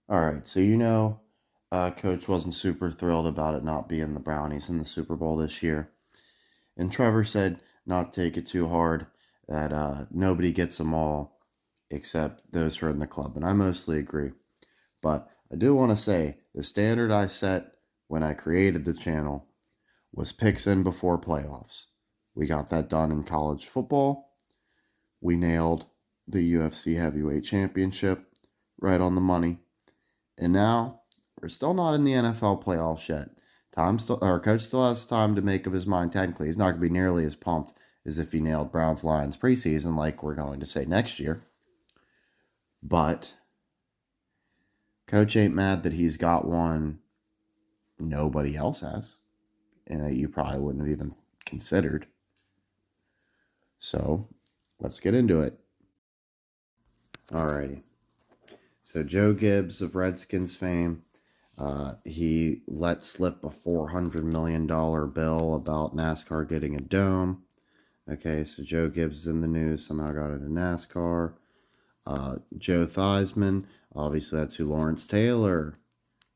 All right, so Coach wasn't super thrilled about it not being the Brownies in the Super Bowl this year. And Trevor said not take it too hard, that nobody gets them all except those who are in the club. And I mostly agree. But I do want to say the standard I set when I created the channel was picks in before playoffs. We got that done in college football. We nailed the UFC Heavyweight Championship right on the money. And now we're still not in the NFL playoffs yet. Our coach still has time to make up his mind. Technically, he's not going to be nearly as pumped as if he nailed Browns Lions preseason, like we're going to say next year. But coach ain't mad that he's got one nobody else has, and that you probably wouldn't have even considered. So let's get into it. Alrighty. So Joe Gibbs of Redskins fame, he let slip a $400 million bill about NASCAR getting a dome. Okay, so Joe Gibbs is in the news, somehow got into NASCAR. Joe Theismann, obviously that's who Lawrence Taylor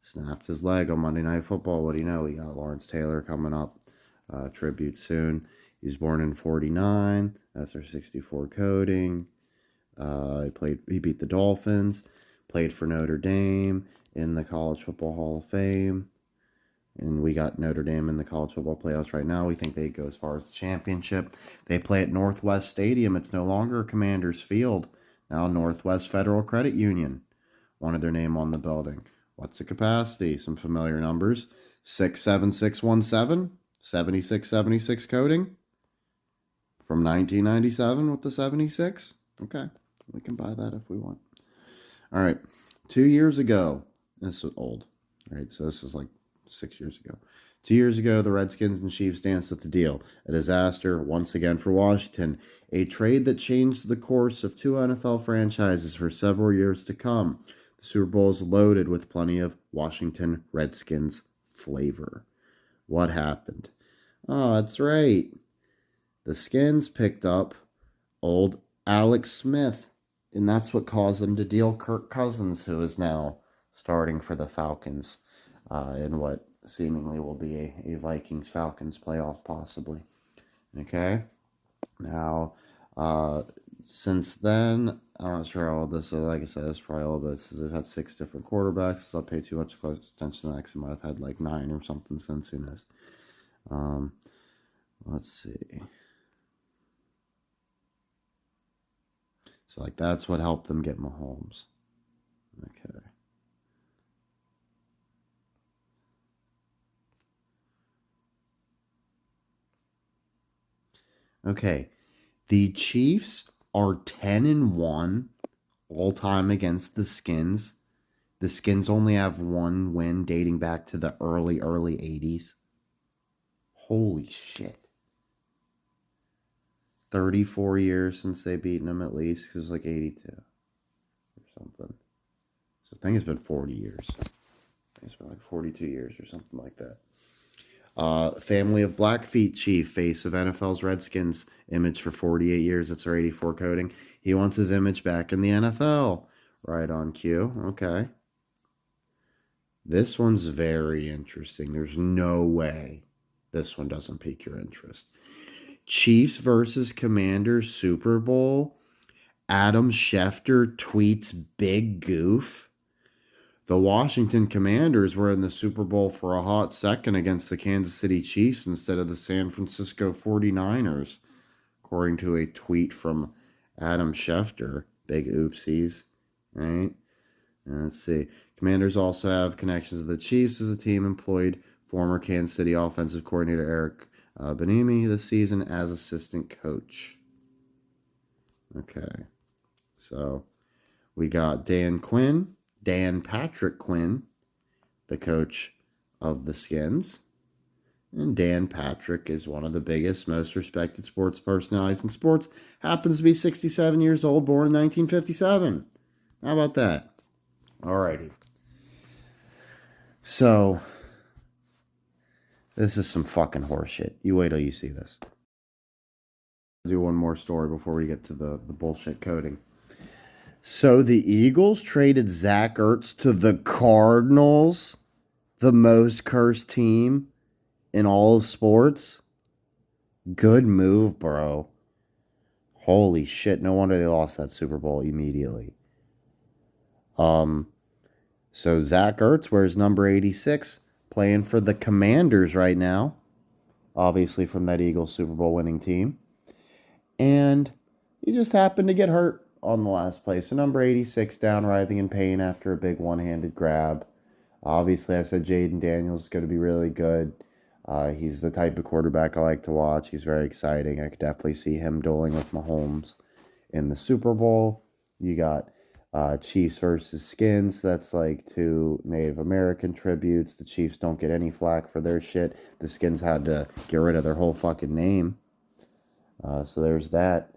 snapped his leg on Monday Night Football. What do you know? We got Lawrence Taylor coming up, tribute soon. He's born in 49. That's our 64 coding. He beat the Dolphins, played for Notre Dame in the College Football Hall of Fame. And we got Notre Dame in the college football playoffs right now. We think they go as far as the championship. They play at Northwest Stadium. It's no longer Commanders Field. Now Northwest Federal Credit Union wanted their name on the building. What's the capacity? Some familiar numbers. 67617, 7676 coding from 1997 with the 76. Okay, we can buy that if we want. All right, 2 years ago, this is old, right? So this is like 6 years ago. 2 years ago, the Redskins and Chiefs danced with the deal. A disaster once again for Washington. A trade that changed the course of two NFL franchises for several years to come. The Super Bowl is loaded with plenty of Washington Redskins flavor. What happened? Oh, that's right. The Skins picked up old Alex Smith, and that's what caused them to deal Kirk Cousins, who is now starting for the Falcons in what seemingly will be a Vikings Falcons playoff, possibly. Okay? Now, since then, I'm not sure how old this is. Like I said, it's probably old, but they've had 6 different quarterbacks. So I'll pay too much close attention to that because I might have had like 9 or something since. Who knows? Um, let's see. So, like, that's what helped them get Mahomes. Okay. Okay. The Chiefs are 10-1 all time against the Skins. The Skins only have one win dating back to the early 80s. Holy shit. 34 years since they beaten them at least. It was like 82 or something. So I think it's been 40 years. I think it's been like 42 years or something like that. Family of Blackfeet Chief, face of NFL's Redskins image for 48 years. That's our 84 coding. He wants his image back in the NFL. Right on cue. Okay. This one's very interesting. There's no way this one doesn't pique your interest. Chiefs versus Commanders Super Bowl. Adam Schefter tweets big goof. The Washington Commanders were in the Super Bowl for a hot second against the Kansas City Chiefs instead of the San Francisco 49ers, according to a tweet from Adam Schefter. Big oopsies, right? Let's see. Commanders also have connections to the Chiefs, as the team employed former Kansas City offensive coordinator Eric Bieniemy this season as assistant coach. Okay, so we got Dan Patrick Quinn, the coach of the Skins. And Dan Patrick is one of the biggest, most respected sports personalities in sports. Happens to be 67 years old, born in 1957. How about that? Alrighty. So, this is some fucking horseshit. You wait till you see this. I'll do one more story before we get to the bullshit coding. So the Eagles traded Zach Ertz to the Cardinals, the most cursed team in all of sports. Good move, bro. Holy shit, no wonder they lost that Super Bowl immediately. So Zach Ertz wears number 86, playing for the Commanders right now, obviously from that Eagles Super Bowl winning team. And he just happened to get hurt on the last play. So number 86 down, writhing in pain after a big one-handed grab. Obviously, I said Jaden Daniels is going to be really good. He's the type of quarterback I like to watch. He's very exciting. I could definitely see him dueling with Mahomes in the Super Bowl. You got Chiefs versus Skins. That's like two Native American tributes. The Chiefs don't get any flack for their shit. The Skins had to get rid of their whole fucking name. So there's that.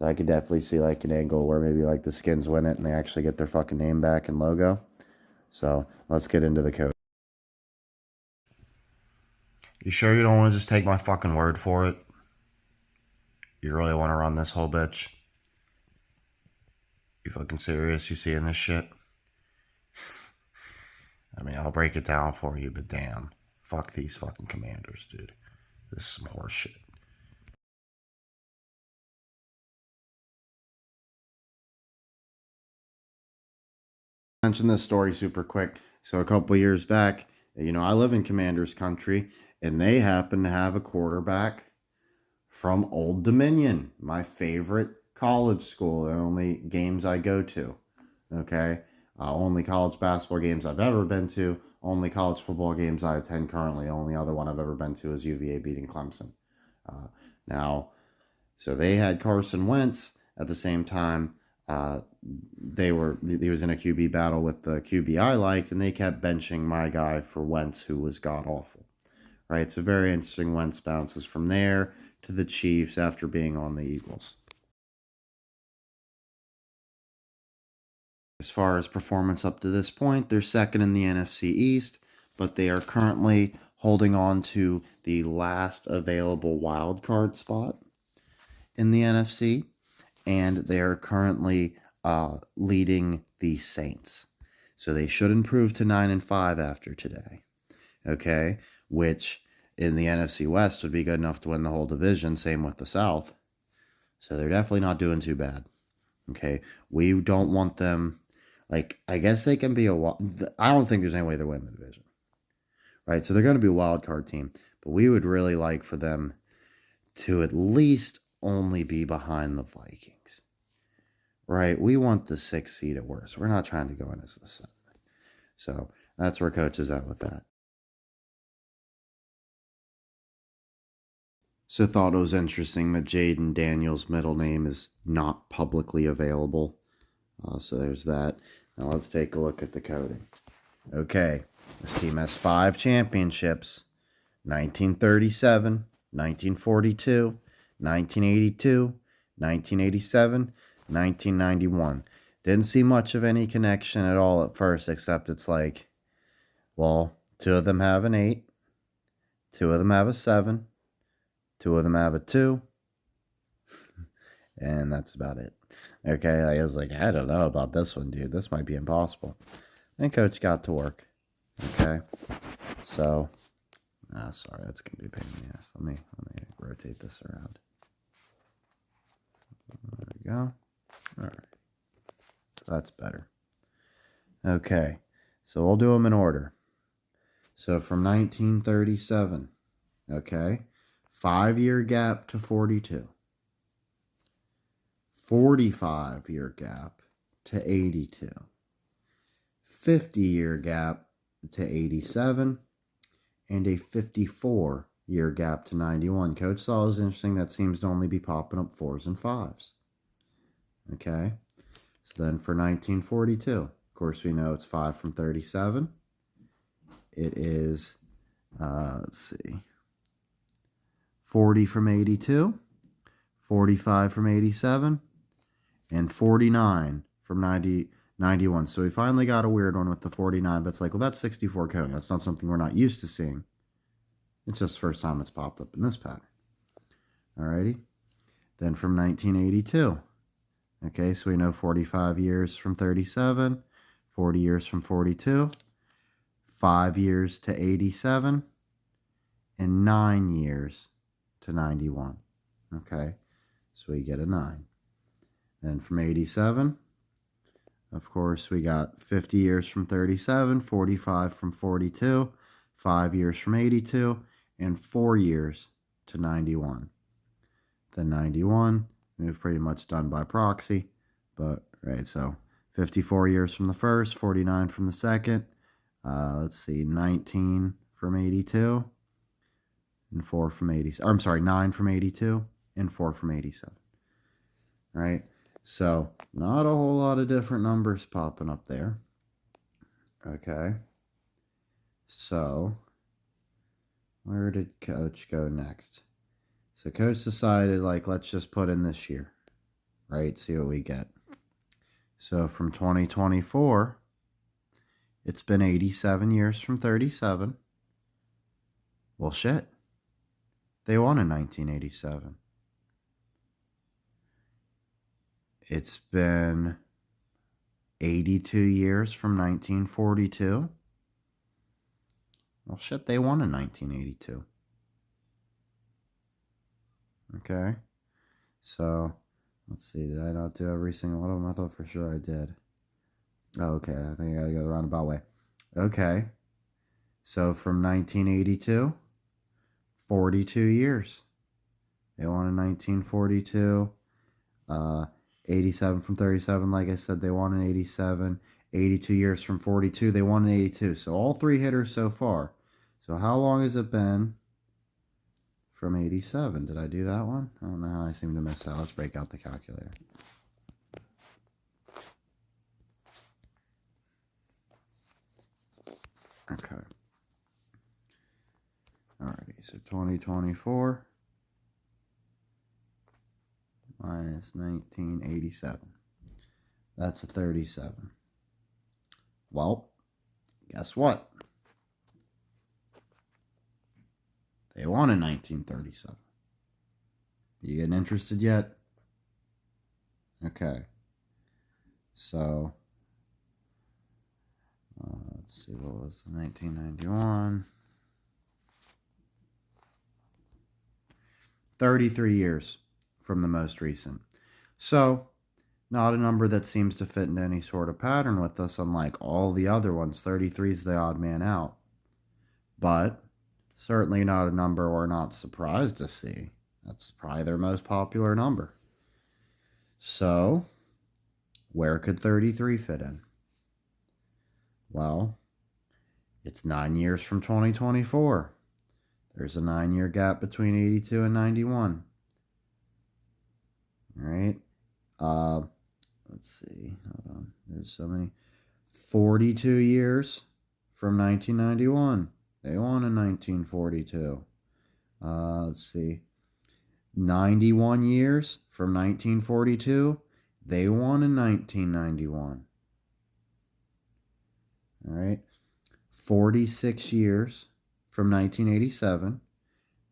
I could definitely see like an angle where maybe like the Skins win it and they actually get their fucking name back and logo. So let's get into the code. You sure you don't want to just take my fucking word for it? You really want to run this whole bitch? You fucking serious? You seeing this shit? I mean, I'll break it down for you, but damn. Fuck these fucking Commanders, dude. This is some horse shit. Mention this story super quick. So a couple years back, I live in Commanders country, and they happen to have a quarterback from Old Dominion, my favorite college school. The only games I go to. Okay, only college basketball games I've ever been to. Only college football games I attend currently. Only other one I've ever been to is UVA beating Clemson. Now, so they had Carson Wentz at the same time. He was in a QB battle with the QB I liked, and they kept benching my guy for Wentz, who was god awful. Right, so very interesting. Wentz bounces from there to the Chiefs after being on the Eagles. As far as performance up to this point, they're second in the NFC East, but they are currently holding on to the last available wild card spot in the NFC, and they are currently leading the Saints. So they should improve to 9-5 after today. Okay, which in the NFC West would be good enough to win the whole division. Same with the South. So they're definitely not doing too bad. Okay, we don't want them. Like, I guess they can be I don't think there's any way they're winning the division. Right, so they're going to be a wild card team. But we would really like for them to at least only be behind the Vikings. Right, we want the 6th seed at worst. We're not trying to go in as the 7th. So that's where Coach is at with that. So thought it was interesting that Jaden Daniels' middle name is not publicly available. So there's that. Now let's take a look at the coding. Okay, this team has 5 championships. 1937, 1942, 1982, 1987, 1991. Didn't see much of any connection at all at first, except it's like, well, 2 of them have an 8, 2 of them have a 7, 2 of them have a 2, and that's about it. Okay, I was like, I don't know about this one, dude. This might be impossible. And Coach got to work. Okay, so, sorry, that's gonna be a pain in the ass. Let me rotate this around. There we go. All right, so that's better. Okay, so we'll do them in order. So from 1937, okay, 5-year gap to 42. 45-year gap to 82. 50-year gap to 87. And a 54-year gap to 91. Coach saw it was interesting. That seems to only be popping up 4s and 5s. Okay. So then for 1942, of course, we know it's 5 from 37. It is, let's see, 40 from 82, 45 from 87, and 49 from 91. So we finally got a weird one with the 49, but it's like, well, that's 64 coding. That's not something we're not used to seeing. It's just the first time it's popped up in this pattern. Alrighty. Then from 1982, Okay, so we know 45 years from 37, 40 years from 42, 5 years to 87, and 9 years to 91. Okay, so we get a 9. Then from 87, of course, we got 50 years from 37, 45 from 42, 5 years from 82, and 4 years to 91. Then 91, we've pretty much done by proxy, but, right, so 54 years from the first, 49 from the second, let's see, 19 from 82, and 4 from 87. I'm sorry, 9 from 82, and 4 from 87. Right? So, not a whole lot of different numbers popping up there. Okay. So, where did Coach go next? So, Coach decided, like, let's just put in this year. Right? See what we get. So, from 2024, it's been 87 years from 37. Well, shit. They won in 1987. It's been 82 years from 1942. Well, shit, they won in 1982. Okay. So, let's see. Did I not do every single one of them? I thought for sure I did. Oh, okay. I think I gotta go the roundabout way. Okay. So, from 1982, 42 years. They won in 1942. 87 from 37, like I said, they won in 87. 82 years from 42, they won in 82. So all 3 hitters so far. So how long has it been from 87? Did I do that one? I don't know how I seem to miss that. Let's break out the calculator. Okay. Alrighty, so 2024 minus 1987. That's a 37. Well, guess what? They won in 1937. You getting interested yet? Okay. So, let's see, what was 1991? 33 years from the most recent. So, not a number that seems to fit into any sort of pattern with us, unlike all the other ones. 33 is the odd man out. But, certainly not a number we're not surprised to see. That's probably their most popular number. So, where could 33 fit in? Well, it's 9 years from 2024. There's a 9-year gap between 82 and 91. All right. Let's see. Hold on. There's so many. 42 years from 1991. They won in 1942. Let's see. 91 years from 1942. They won in 1991. All right. 46 years from 1987.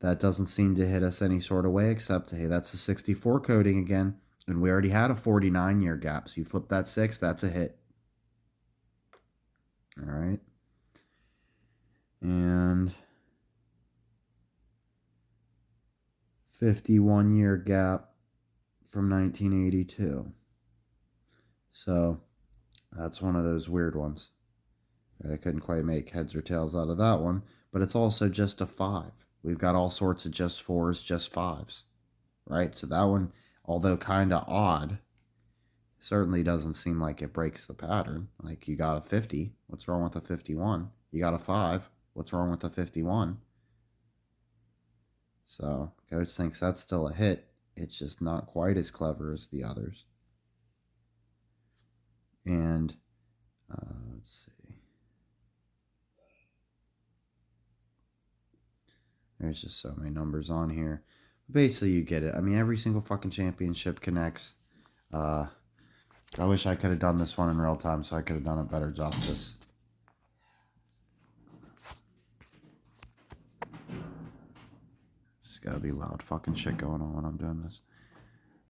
That doesn't seem to hit us any sort of way, except, hey, that's a 64 coding again. And we already had a 49-year gap. So you flip that 6, that's a hit. All right. And 51-year gap from 1982. So that's one of those weird ones. I couldn't quite make heads or tails out of that one. But it's also just a 5. We've got all sorts of just 4s, just 5s. Right? So that one, although kind of odd, certainly doesn't seem like it breaks the pattern. Like, you got a 50. What's wrong with a 51? You got a 5. What's wrong with a 51? So, Coach thinks that's still a hit. It's just not quite as clever as the others. And, let's see. There's just so many numbers on here. Basically, you get it. I mean, every single fucking championship connects. I wish I could have done this one in real time so I could have done it better justice. Just gotta be loud fucking shit going on when I'm doing this.